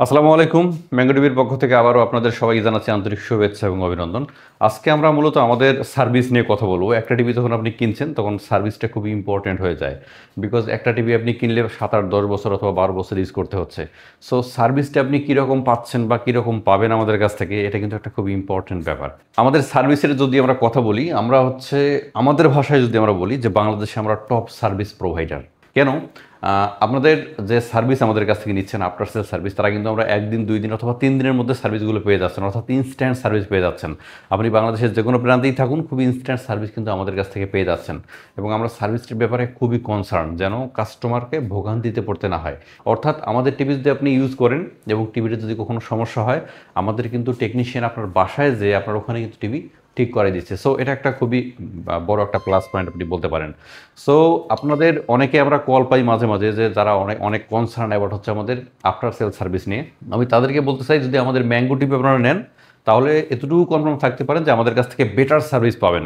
আসসালামু আলাইকুম। ম্যাঙ্গো টিভির পক্ষ থেকে আবারও আপনাদের সবাইকে জানাচ্ছি আন্তরিক শুভেচ্ছা এবং অভিনন্দন। আজকে আমরা মূলত আমাদের সার্ভিস নিয়ে কথা বলবো। একটা টিভি যখন আপনি কিনছেন তখন সার্ভিসটা খুবই ইম্পর্ট্যান্ট হয়ে যায়। বিকজ একটা টিভি আপনি কিনলে 7, 8, 10 বছর অথবা 12 বছর ইউজ করতে হচ্ছে। সো সার্ভিসটা আপনি কীরকম পাচ্ছেন বা কীরকম পাবেন আমাদের কাছ থেকে, এটা কিন্তু একটা খুবই ইম্পর্ট্যান্ট ব্যাপার। আমাদের সার্ভিসের যদি আমরা কথা বলি, আমরা হচ্ছে আমাদের ভাষায় যদি আমরা বলি যে বাংলাদেশে আমরা টপ সার্ভিস প্রোভাইডার। কেন? আপনাদের যে সার্ভিস আমাদের কাছ থেকে নিচ্ছেন, আফটার সেল সার্ভিস, তারা কিন্তু আমরা 1 দিন, 2 দিন অথবা 3 দিনের মধ্যে সার্ভিসগুলো পেয়ে যাচ্ছেন, অর্থাৎ ইনস্ট্যান্ট সার্ভিস পেয়ে যাচ্ছেন। আপনি বাংলাদেশের যে কোনো প্রান্তেই থাকুন, খুবই ইনস্ট্যান্ট সার্ভিস কিন্তু আমাদের কাছ থেকে পেয়ে যাচ্ছেন। এবং আমরা সার্ভিসটির ব্যাপারে খুবই কনসার্ন, যেন কাস্টমারকে ভোগান্তিতে পড়তে না হয়। অর্থাৎ আমাদের টিভি যদি আপনি ইউজ করেন এবং টিভিতে যদি কখনো সমস্যা হয়, আমাদের কিন্তু টেকনিশিয়ান আপনার বাসায় যেয়ে আপনার ওখানে কিন্তু টিভি ঠিক করে দিচ্ছে। সো এটা একটা খুবই বড় একটা প্লাস পয়েন্ট আপনি বলতে পারেন। সো আপনাদের অনেকে আমরা কল পাই মাঝে মাঝে, যে যারা অনেক অনেক কনসার্ন অ্যাবাউট হচ্ছে আমাদের আফটার সেল সার্ভিস নিয়ে। আমি তাদেরকে বলতে চাই, যদি আমাদের ম্যাঙ্গো টিভি আপনারা নেন, তাহলে এতটুকু কনফার্ম থাকতে পারেন যে আমাদের কাছ থেকে বেটার সার্ভিস পাবেন।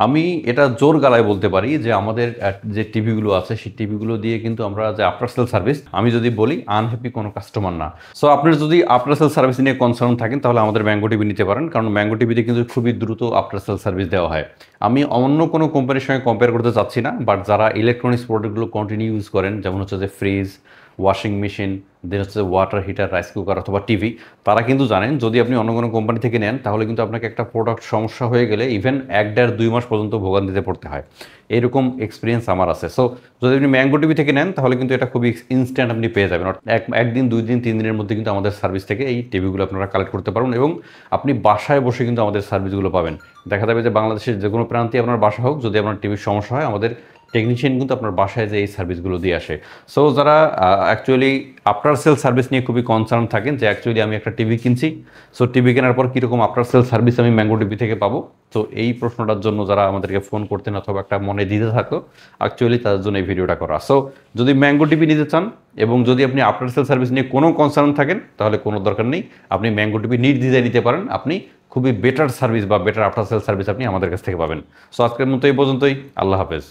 আমি এটা জোর গলায় বলতে পারি যে আমাদের যে টিভিগুলো আছে, সেই টিভিগুলো দিয়ে কিন্তু আমরা যে আফটার সেল সার্ভিস, আমি যদি বলি আনহ্যাপি কোনো কাস্টমার না। সো আপনার যদি আফটার সেল সার্ভিস নিয়ে কনসার্ন থাকেন, তাহলে আমাদের ম্যাঙ্গো টিভি নিতে পারেন, কারণ ম্যাঙ্গো টিভিতে কিন্তু খুবই দ্রুত আফটার সেল সার্ভিস দেওয়া হয়। আমি অন্য কোনো কোম্পানির সঙ্গে কম্পেয়ার করতে চাচ্ছি না, বাট যারা ইলেকট্রনিক্স প্রোডাক্টগুলো কন্টিনিউ ইউজ করেন, যেমন হচ্ছে যে ফ্রিজ, ওয়াশিং মেশিন, দেন হচ্ছে ওয়াটার হিটার, রাইস কুকার অথবা টিভি, তারা কিন্তু জানেন যদি আপনি অন্য কোনো কোম্পানি থেকে নেন, তাহলে কিন্তু আপনাকে একটা প্রোডাক্ট সমস্যা হয়ে গেলে ইভেন 1, 1.5, 2 মাস পর্যন্ত ভোগান্তিতে পড়তে হয়। এরকম এক্সপিরিয়েন্স আমার আছে। সো যদি আপনি ম্যাঙ্গো টিভি থেকে নেন, তাহলে কিন্তু এটা খুবই ইনস্ট্যান্ট আপনি পেয়ে যাবেন। একদিন, 2 দিন, 3 দিনের মধ্যে কিন্তু আমাদের সার্ভিস থেকে এই টিভিগুলো আপনারা কালেক্ট করতে পারবেন এবং আপনি বাসায় বসে কিন্তু আমাদের সার্ভিসগুলো পাবেন। দেখা যাবে যে বাংলাদেশের যে কোনো প্রান্তে আপনার বাসা হোক, যদি আপনার টিভির সমস্যা হয়, আমাদের টেকনিশিয়ান কিন্তু আপনার বাসায় যে এই সার্ভিসগুলো দিয়ে আসে। সো যারা অ্যাকচুয়ালি আফটার সেল সার্ভিস নিয়ে খুবই কনসার্ন থাকেন, যে অ্যাকচুয়ালি আমি একটা টিভি কিনছি, সো টিভি কেনার পর কীরকম আফটার সেল সার্ভিস আমি ম্যাঙ্গো টিভি থেকে পাবো, তো এই প্রশ্নটার জন্য যারা আমাদেরকে ফোন করতেন অথবা একটা মনে দিতে থাকতো, অ্যাকচুয়ালি তাদের জন্য এই ভিডিওটা করা। সো যদি ম্যাঙ্গো টিভি নিতে চান এবং যদি আপনি আফটার সেল সার্ভিস নিয়ে কোনো কনসার্ন থাকেন, তাহলে কোনো দরকার নেই, আপনি ম্যাঙ্গো টিভি নির্দ্বিধায় নিতে পারেন। আপনি খুবই বেটার সার্ভিস বা বেটার আফটার সেল সার্ভিস আপনি আমাদের কাছ থেকে পাবেন। সো আজকের মতো এই পর্যন্তই। আল্লাহ হাফেজ।